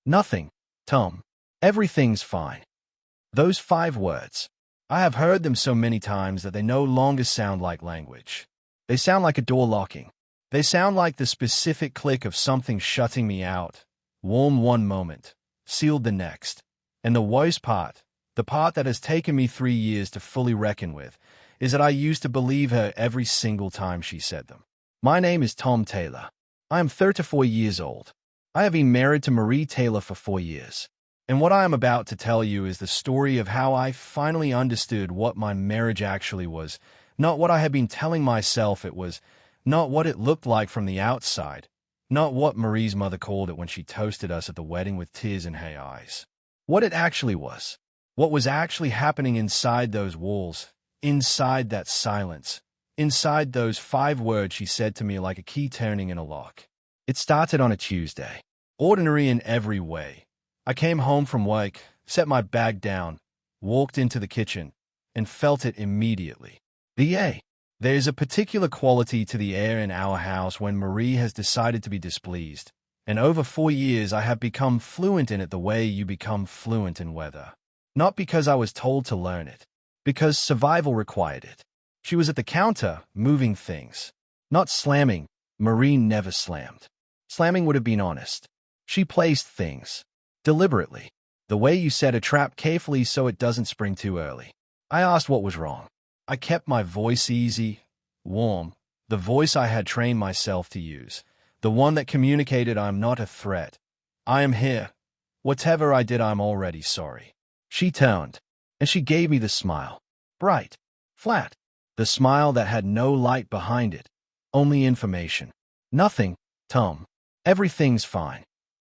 Nothing, Tom. Everything's fine. Those 5 words. I have heard them so many times that they no longer sound like language. They sound like a door locking. They sound like the specific click of something shutting me out. Warm one moment, sealed the next. And the worst part, the part that has taken me 3 years to fully reckon with, is that I used to believe her every single time she said them. My name is Tom Taylor. I am 34 years old. I have been married to Marie Taylor for 4 years. And what I am about to tell you is the story of how I finally understood what my marriage actually was, not what I had been telling myself it was, not what it looked like from the outside, not what Marie's mother called it when she toasted us at the wedding with tears in her eyes. What it actually was. What was actually happening inside those walls, inside that silence, inside those 5 words she said to me like a key turning in a lock. It started on a Tuesday. Ordinary in every way. I came home from work, set my bag down, walked into the kitchen, and felt it immediately. The air. There's a particular quality to the air in our house when Marie has decided to be displeased, and over 4 years I have become fluent in it the way you become fluent in weather. Not because I was told to learn it, because survival required it. She was at the counter, moving things. Not slamming. Marie never slammed. Slamming would have been honest. She placed things. Deliberately. The way you set a trap carefully so it doesn't spring too early. I asked what was wrong. I kept my voice easy, warm, the voice I had trained myself to use, the one that communicated I'm not a threat. I am here. Whatever I did, I'm already sorry. She turned, and she gave me the smile. Bright, flat, the smile that had no light behind it, only information. Nothing, Tom. Everything's fine.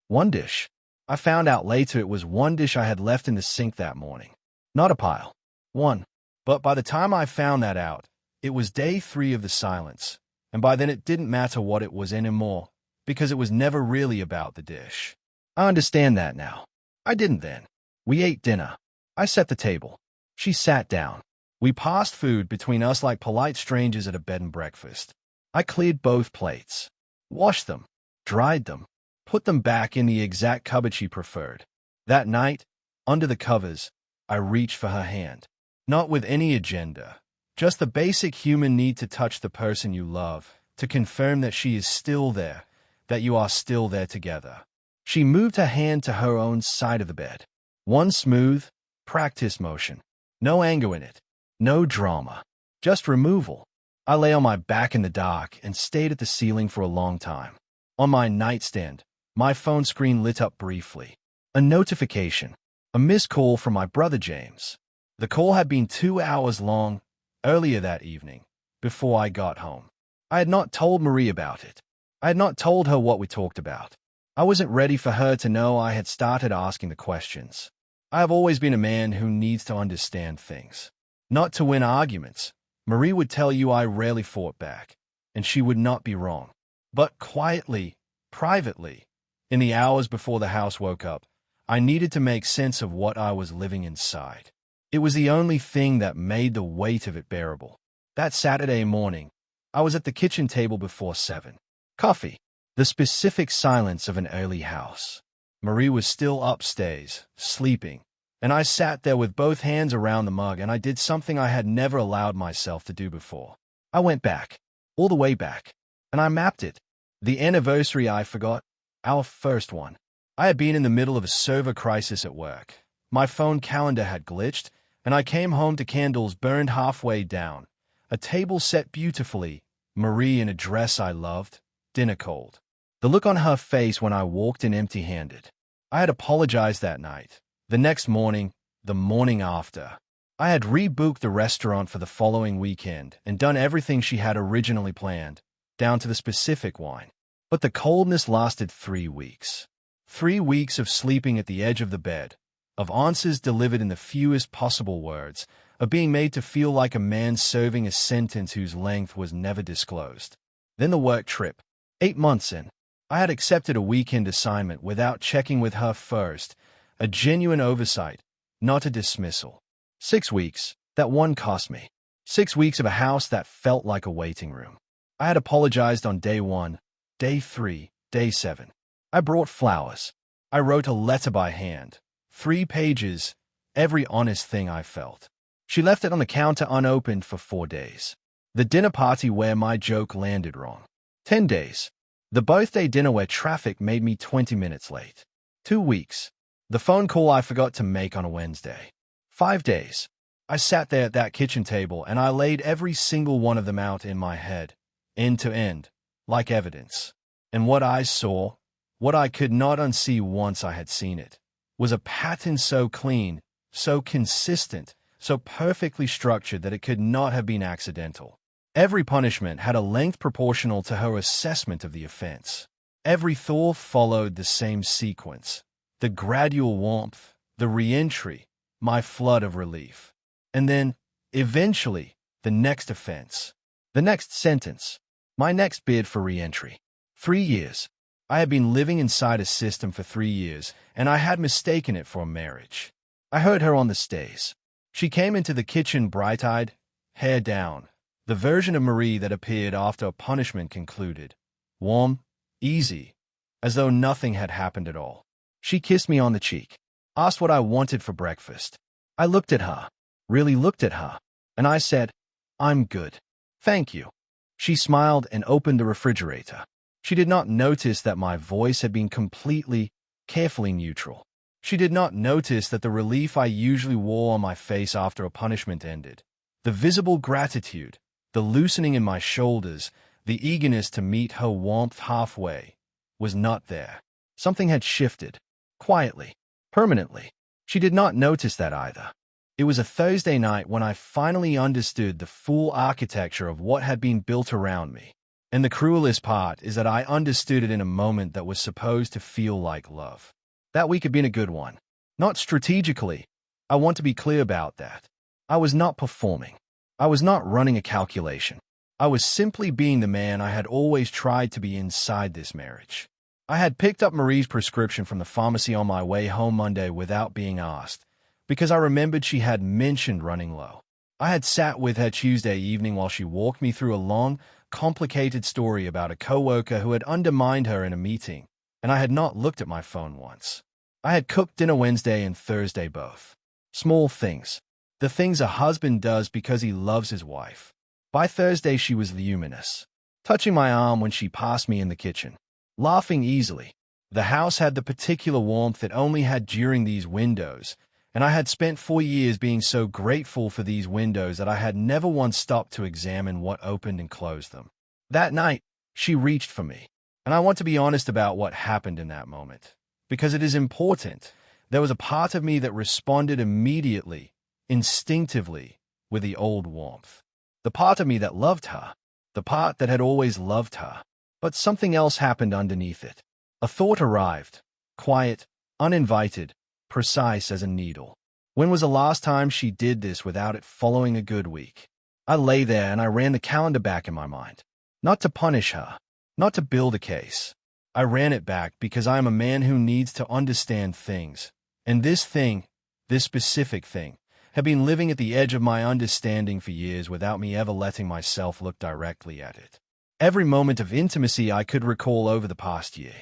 One dish. I found out later it was one dish I had left in the sink that morning. Not a pile. One. But by the time I found that out, it was day 3 of the silence, and by then it didn't matter what it was anymore, because it was never really about the dish. I understand that now. I didn't then. We ate dinner. I set the table. She sat down. We passed food between us like polite strangers at a bed and breakfast. I cleared both plates, washed them, dried them, put them back in the exact cupboard she preferred. That night, under the covers, I reached for her hand. Not with any agenda, just the basic human need to touch the person you love, to confirm that she is still there, that you are still there together. She moved her hand to her own side of the bed. One smooth, practice motion. No anger in it. No drama. Just removal. I lay on my back in the dark and stayed at the ceiling for a long time. On my nightstand, my phone screen lit up briefly. A notification. A missed call from my brother James. The call had been 2 hours long, earlier that evening, before I got home. I had not told Marie about it. I had not told her what we talked about. I wasn't ready for her to know I had started asking the questions. I have always been a man who needs to understand things. Not to win arguments. Marie would tell you I rarely fought back, and she would not be wrong. But quietly, privately, in the hours before the house woke up, I needed to make sense of what I was living inside. It was the only thing that made the weight of it bearable. That Saturday morning, I was at the kitchen table before 7. Coffee. The specific silence of an early house. Marie was still upstairs, sleeping, and I sat there with both hands around the mug, and I did something I had never allowed myself to do before. I went back, all the way back, and I mapped it. The anniversary I forgot, our first one. I had been in the middle of a server crisis at work. My phone calendar had glitched, and I came home to candles burned halfway down, a table set beautifully, Marie in a dress I loved, dinner cold. The look on her face when I walked in empty-handed. I had apologized that night. The next morning, the morning after, I had rebooked the restaurant for the following weekend and done everything she had originally planned, down to the specific wine. But the coldness lasted 3 weeks. 3 weeks of sleeping at the edge of the bed, of answers delivered in the fewest possible words, of being made to feel like a man serving a sentence whose length was never disclosed. Then the work trip. 8 months in, I had accepted a weekend assignment without checking with her first, a genuine oversight, not a dismissal. 6 weeks, that one cost me. 6 weeks of a house that felt like a waiting room. I had apologized on day 1, day 3, day 7. I brought flowers. I wrote a letter by hand. 3 pages, every honest thing I felt. She left it on the counter unopened for 4 days. The dinner party where my joke landed wrong. 10 days. The birthday dinner where traffic made me 20 minutes late. 2 weeks. The phone call I forgot to make on a Wednesday. 5 days. I sat there at that kitchen table and I laid every single one of them out in my head, end to end, like evidence. And what I saw, what I could not unsee once I had seen it, was a pattern so clean, so consistent, so perfectly structured that it could not have been accidental. Every punishment had a length proportional to her assessment of the offense. Every thought followed the same sequence. The gradual warmth, the re-entry, my flood of relief. And then, eventually, the next offense. The next sentence. My next bid for re-entry. 3 years. I had been living inside a system for 3 years, and I had mistaken it for a marriage. I heard her on the stairs. She came into the kitchen bright-eyed, hair down, the version of Marie that appeared after a punishment concluded. Warm, easy, as though nothing had happened at all. She kissed me on the cheek, asked what I wanted for breakfast. I looked at her, really looked at her, and I said, "I'm good. Thank you." She smiled and opened the refrigerator. She did not notice that my voice had been completely, carefully neutral. She did not notice that the relief I usually wore on my face after a punishment ended, the visible gratitude, the loosening in my shoulders, the eagerness to meet her warmth halfway, was not there. Something had shifted, quietly, permanently. She did not notice that either. It was a Thursday night when I finally understood the full architecture of what had been built around me. And the cruelest part is that I understood it in a moment that was supposed to feel like love. That week had been a good one. Not strategically. I want to be clear about that. I was not performing. I was not running a calculation. I was simply being the man I had always tried to be inside this marriage. I had picked up Marie's prescription from the pharmacy on my way home Monday without being asked, because I remembered she had mentioned running low. I had sat with her Tuesday evening while she walked me through a long, complicated story about a coworker who had undermined her in a meeting, and I had not looked at my phone once. I had cooked dinner Wednesday and Thursday both. Small things. The things a husband does because he loves his wife. By Thursday she was luminous, touching my arm when she passed me in the kitchen, laughing easily. The house had the particular warmth it only had during these windows, and I had spent 4 years being so grateful for these windows that I had never once stopped to examine what opened and closed them. That night, she reached for me, and I want to be honest about what happened in that moment, because it is important. There was a part of me that responded immediately, instinctively, with the old warmth. The part of me that loved her, the part that had always loved her. But something else happened underneath it. A thought arrived, quiet, uninvited, precise as a needle. When was the last time she did this without it following a good week? I lay there and I ran the calendar back in my mind. Not to punish her, not to build a case. I ran it back because I am a man who needs to understand things. And this thing, this specific thing, had been living at the edge of my understanding for years without me ever letting myself look directly at it. Every moment of intimacy I could recall over the past year,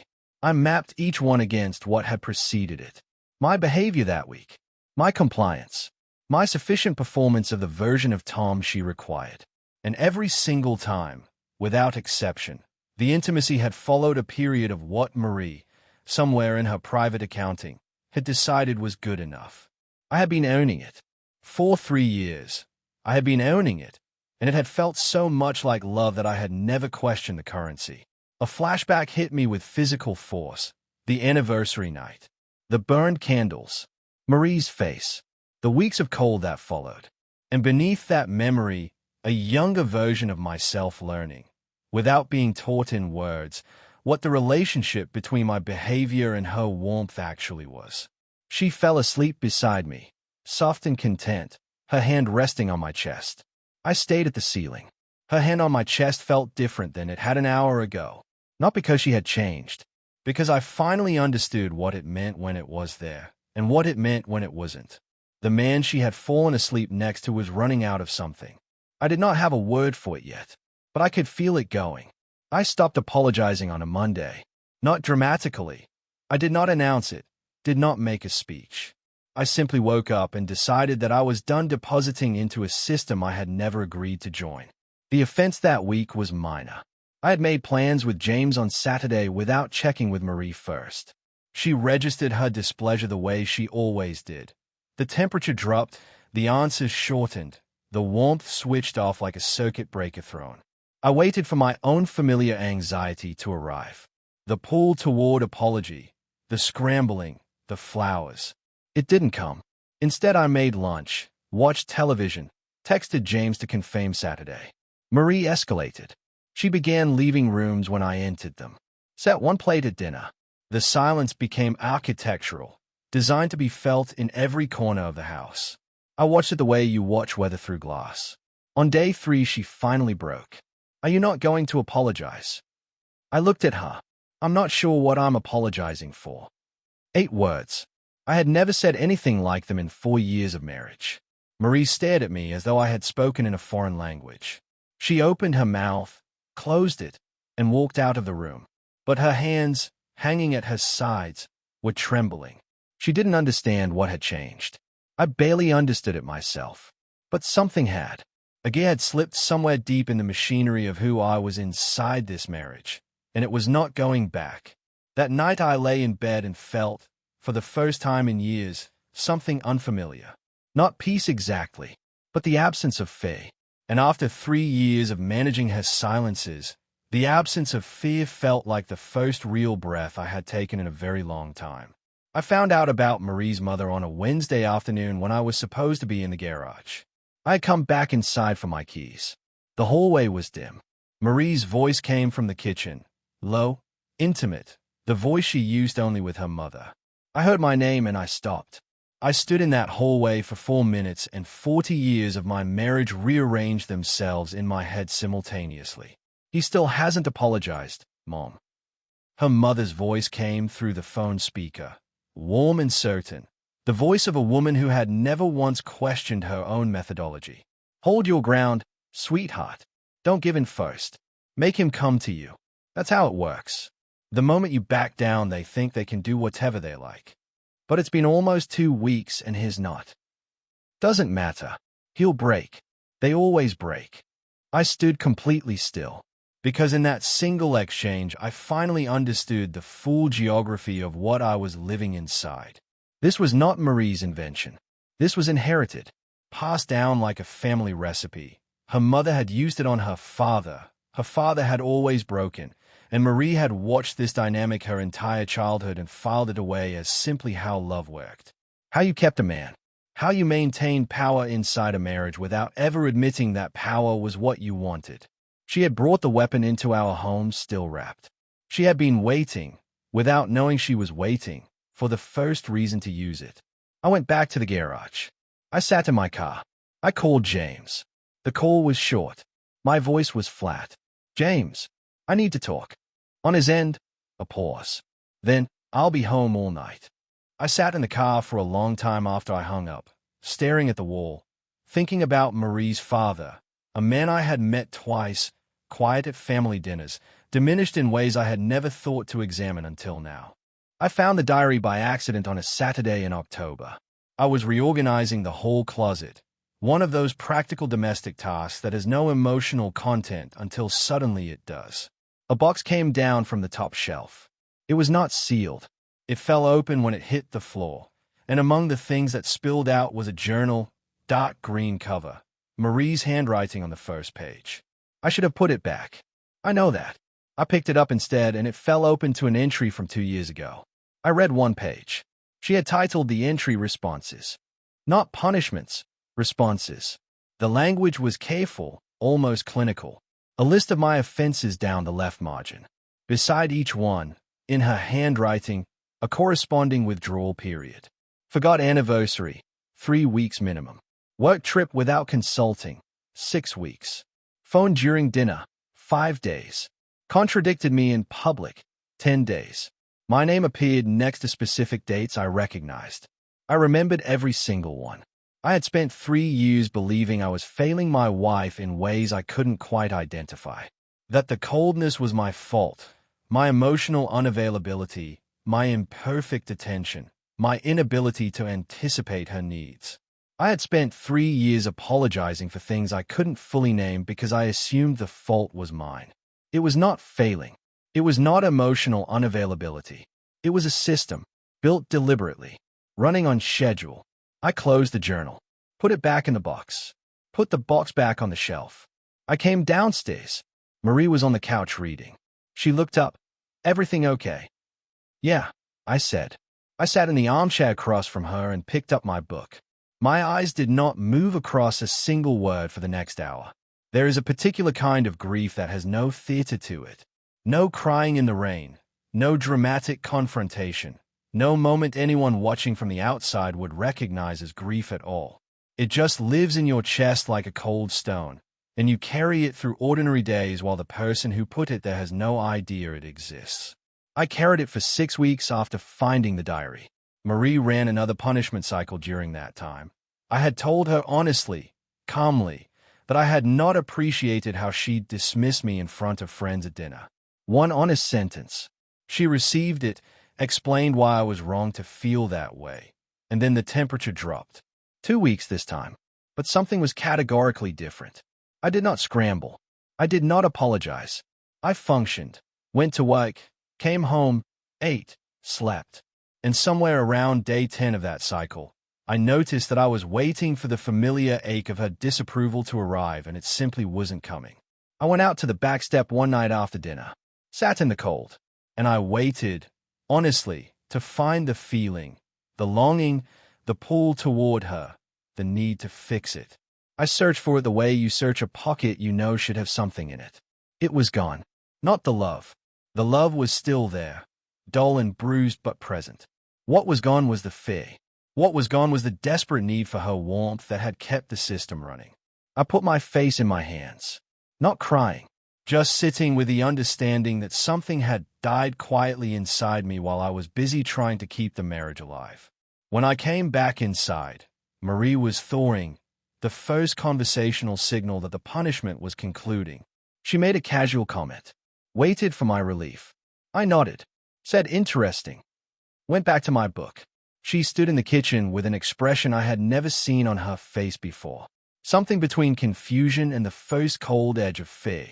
I mapped each one against what had preceded it. My behavior that week, my compliance, my sufficient performance of the version of Tom she required. And every single time, without exception, the intimacy had followed a period of what Marie, somewhere in her private accounting, had decided was good enough. I had been owning it. For 3 years, I had been owning it, and it had felt so much like love that I had never questioned the currency. A flashback hit me with physical force. The anniversary night. The burned candles. Marie's face. The weeks of cold that followed. And beneath that memory, a younger version of myself learning, without being taught in words, what the relationship between my behavior and her warmth actually was. She fell asleep beside me, soft and content, her hand resting on my chest. I stayed at the ceiling. Her hand on my chest felt different than it had an hour ago. Not because she had changed, because I finally understood what it meant when it was there, and what it meant when it wasn't. The man she had fallen asleep next to was running out of something. I did not have a word for it yet, but I could feel it going. I stopped apologizing on a Monday. Not dramatically. I did not announce it, did not make a speech. I simply woke up and decided that I was done depositing into a system I had never agreed to join. The offense that week was minor. I had made plans with James on Saturday without checking with Marie first. She registered her displeasure the way she always did. The temperature dropped, the answers shortened, the warmth switched off like a circuit breaker thrown. I waited for my own familiar anxiety to arrive. The pull toward apology, the scrambling, the flowers. It didn't come. Instead, I made lunch, watched television, texted James to confirm Saturday. Marie escalated. She began leaving rooms when I entered them. Set one plate at dinner. The silence became architectural, designed to be felt in every corner of the house. I watched it the way you watch weather through glass. On day 3, she finally broke. Are you not going to apologize? I looked at her. I'm not sure what I'm apologizing for. 8 words. I had never said anything like them in 4 years of marriage. Marie stared at me as though I had spoken in a foreign language. She opened her mouth, closed it, and walked out of the room. But her hands, hanging at her sides, were trembling. She didn't understand what had changed. I barely understood it myself. But something had. A gear had slipped somewhere deep in the machinery of who I was inside this marriage, and it was not going back. That night I lay in bed and felt, for the first time in years, something unfamiliar. Not peace exactly, but the absence of fear. And after 3 years of managing her silences, the absence of fear felt like the first real breath I had taken in a very long time. I found out about Marie's mother on a Wednesday afternoon when I was supposed to be in the garage. I had come back inside for my keys. The hallway was dim. Marie's voice came from the kitchen, low, intimate, the voice she used only with her mother. I heard my name and I stopped. I stood in that hallway for 4 minutes and 40 years of my marriage rearranged themselves in my head simultaneously. He still hasn't apologized, Mom. Her mother's voice came through the phone speaker, warm and certain, the voice of a woman who had never once questioned her own methodology. Hold your ground, sweetheart. Don't give in first. Make him come to you. That's how it works. The moment you back down, they think they can do whatever they like. But it's been almost 2 weeks and he's not. Doesn't matter. He'll break. They always break. I stood completely still, because in that single exchange I finally understood the full geography of what I was living inside. This was not Marie's invention. This was inherited, passed down like a family recipe. Her mother had used it on her father. Her father had always broken, and Marie had watched this dynamic her entire childhood and filed it away as simply how love worked. How you kept a man. How you maintained power inside a marriage without ever admitting that power was what you wanted. She had brought the weapon into our home still wrapped. She had been waiting, without knowing she was waiting, for the first reason to use it. I went back to the garage. I sat in my car. I called James. The call was short. My voice was flat. James, I need to talk. On his end, a pause. Then, I'll be home all night. I sat in the car for a long time after I hung up, staring at the wall, thinking about Marie's father, a man I had met twice, quiet at family dinners, diminished in ways I had never thought to examine until now. I found the diary by accident on a Saturday in October. I was reorganizing the whole closet, one of those practical domestic tasks that has no emotional content until suddenly it does. A box came down from the top shelf. It was not sealed. It fell open when it hit the floor, and among the things that spilled out was a journal, dark green cover, Marie's handwriting on the first page. I should have put it back. I know that. I picked it up instead, and it fell open to an entry from 2 years ago. I read one page. She had titled the entry Responses. Not punishments, responses. The language was careful, almost clinical. A list of my offenses down the left margin. Beside each one, in her handwriting, a corresponding withdrawal period. Forgot anniversary, 3 weeks minimum. Work trip without consulting, 6 weeks. Phone during dinner, 5 days. Contradicted me in public, 10 days. My name appeared next to specific dates I recognized. I remembered every single one. I had spent 3 years believing I was failing my wife in ways I couldn't quite identify. That the coldness was my fault, my emotional unavailability, my imperfect attention, my inability to anticipate her needs. I had spent 3 years apologizing for things I couldn't fully name because I assumed the fault was mine. It was not failing. It was not emotional unavailability. It was a system, built deliberately, running on schedule. I closed the journal, put it back in the box, put the box back on the shelf. I came downstairs. Marie was on the couch reading. She looked up. "Everything okay?" "Yeah," I said. I sat in the armchair across from her and picked up my book. My eyes did not move across a single word for the next hour. There is a particular kind of grief that has no theater to it. No crying in the rain. No dramatic confrontation. No moment anyone watching from the outside would recognize as grief at all. It just lives in your chest like a cold stone, and you carry it through ordinary days while the person who put it there has no idea it exists. I carried it for 6 weeks after finding the diary. Marie ran another punishment cycle during that time. I had told her honestly, calmly, that I had not appreciated how she'd dismissed me in front of friends at dinner. One honest sentence. She received it, explained why I was wrong to feel that way, and then the temperature dropped. 2 weeks this time, but something was categorically different. I did not scramble. I did not apologize. I functioned, went to work, came home, ate, slept. And somewhere around day 10 of that cycle, I noticed that I was waiting for the familiar ache of her disapproval to arrive, and it simply wasn't coming. I went out to the back step one night after dinner, sat in the cold, and I waited, honestly, to find the feeling, the longing, the pull toward her, the need to fix it. I searched for it the way you search a pocket you know should have something in it. It was gone. Not the love. The love was still there, dull and bruised but present. What was gone was the fear. What was gone was the desperate need for her warmth that had kept the system running. I put my face in my hands, not crying, just sitting with the understanding that something had died quietly inside me while I was busy trying to keep the marriage alive. When I came back inside, Marie was thawing, the first conversational signal that the punishment was concluding. She made a casual comment, waited for my relief. I nodded, said interesting, went back to my book. She stood in the kitchen with an expression I had never seen on her face before, something between confusion and the first cold edge of fear.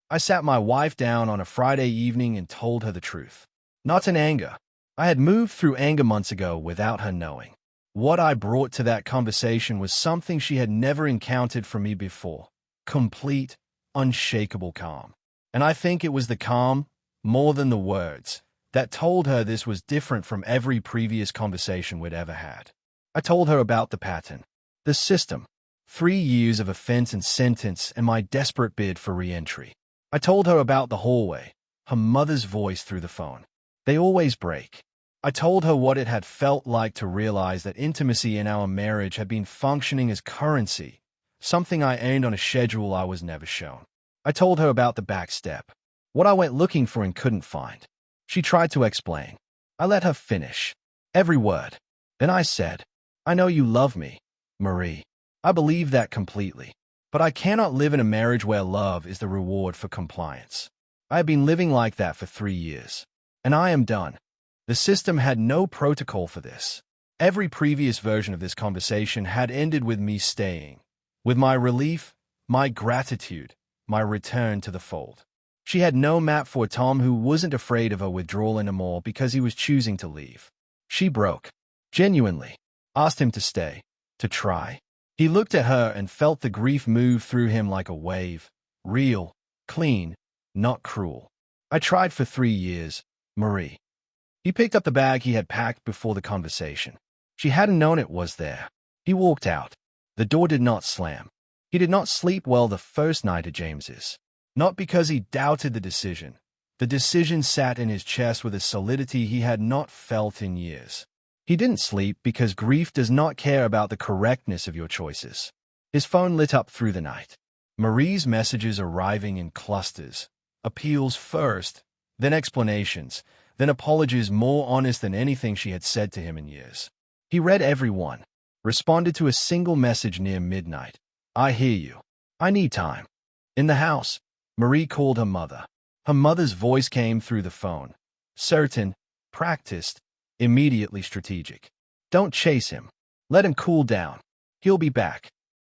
I sat my wife down on a Friday evening and told her the truth. Not in anger. I had moved through anger months ago without her knowing. What I brought to that conversation was something she had never encountered from me before. Complete, unshakable calm. And I think it was the calm, more than the words, that told her this was different from every previous conversation we'd ever had. I told her about the pattern, the system, 3 years of offense and sentence, and my desperate bid for re-entry. I told her about the hallway, her mother's voice through the phone. They always break. I told her what it had felt like to realize that intimacy in our marriage had been functioning as currency, something I earned on a schedule I was never shown. I told her about the back step, what I went looking for and couldn't find. She tried to explain. I let her finish. Every word. Then I said, "I know you love me, Marie. I believe that completely. But I cannot live in a marriage where love is the reward for compliance. I have been living like that for 3 years. And I am done." The system had no protocol for this. Every previous version of this conversation had ended with me staying, with my relief, my gratitude, my return to the fold. She had no map for Tom, who wasn't afraid of her withdrawal anymore because he was choosing to leave. She broke. Genuinely. Asked him to stay. To try. He looked at her and felt the grief move through him like a wave. Real. Clean. Not cruel. I tried for 3 years, Marie. He picked up the bag he had packed before the conversation. She hadn't known it was there. He walked out. The door did not slam. He did not sleep well the first night at James's. Not because he doubted the decision. The decision sat in his chest with a solidity he had not felt in years. He didn't sleep because grief does not care about the correctness of your choices. His phone lit up through the night. Marie's messages arriving in clusters. Appeals first, then explanations, then apologies more honest than anything she had said to him in years. He read every one. Responded to a single message near midnight. "I hear you. I need time." In the house, Marie called her mother. Her mother's voice came through the phone. Certain, practiced, immediately strategic. Don't chase him. Let him cool down. He'll be back.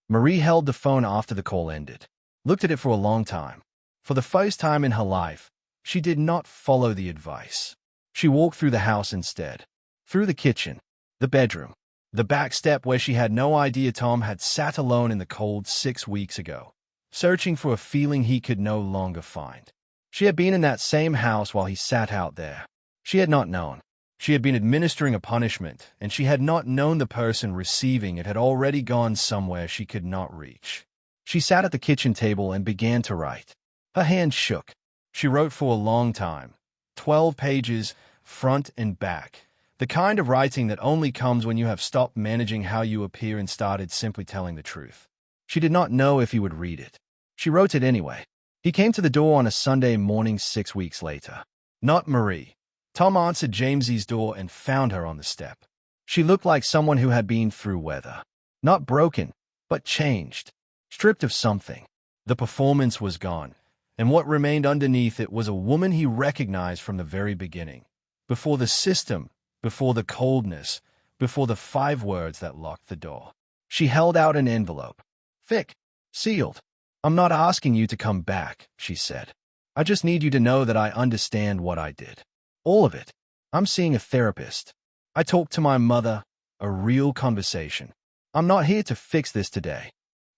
Marie held the phone after the call ended, looked at it for a long time. For the first time in her life, she did not follow the advice. She walked through the house instead. Through the kitchen, the bedroom, the back step where she had no idea Tom had sat alone in the cold 6 weeks ago, searching for a feeling he could no longer find. She had been in that same house while he sat out there. She had not known. She had been administering a punishment, and she had not known the person receiving it had already gone somewhere she could not reach. She sat at the kitchen table and began to write. Her hand shook. She wrote for a long time. 12 pages, front and back. The kind of writing that only comes when you have stopped managing how you appear and started simply telling the truth. She did not know if he would read it. She wrote it anyway. He came to the door on a Sunday morning 6 weeks later. Not Marie. Tom answered Jamesy's door and found her on the step. She looked like someone who had been through weather. Not broken, but changed. Stripped of something. The performance was gone, and what remained underneath it was a woman he recognized from the very beginning. Before the system, before the coldness, before the 5 words that locked the door. She held out an envelope. Thick, sealed. I'm not asking you to come back, she said. I just need you to know that I understand what I did. All of it. I'm seeing a therapist. I talked to my mother, a real conversation. I'm not here to fix this today.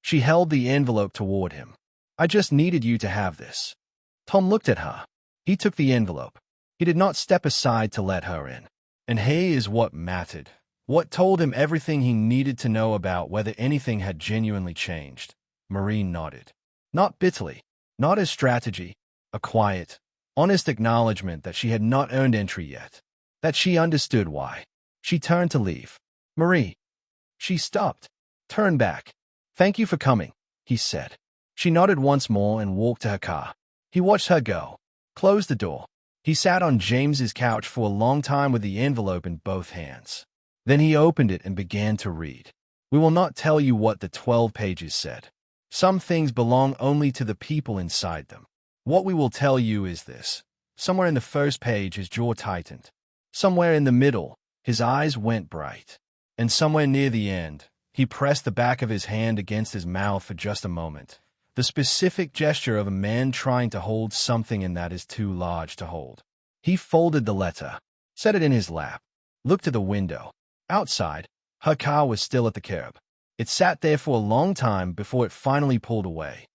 She held the envelope toward him. I just needed you to have this. Tom looked at her. He took the envelope. He did not step aside to let her in. And here is what mattered. What told him everything he needed to know about whether anything had genuinely changed. Marie nodded. Not bitterly, not as strategy, a quiet, honest acknowledgement that she had not earned entry yet, that she understood why. She turned to leave. Marie. She stopped, turned back. Thank you for coming, he said. She nodded once more and walked to her car. He watched her go, closed the door. He sat on James's couch for a long time with the envelope in both hands. Then he opened it and began to read. We will not tell you what the 12 pages said. Some things belong only to the people inside them. What we will tell you is this. Somewhere in the first page his jaw tightened. Somewhere in the middle, his eyes went bright. And somewhere near the end, he pressed the back of his hand against his mouth for just a moment. The specific gesture of a man trying to hold something in that is too large to hold. He folded the letter, set it in his lap, looked to the window. Outside, her car was still at the curb. It sat there for a long time before it finally pulled away.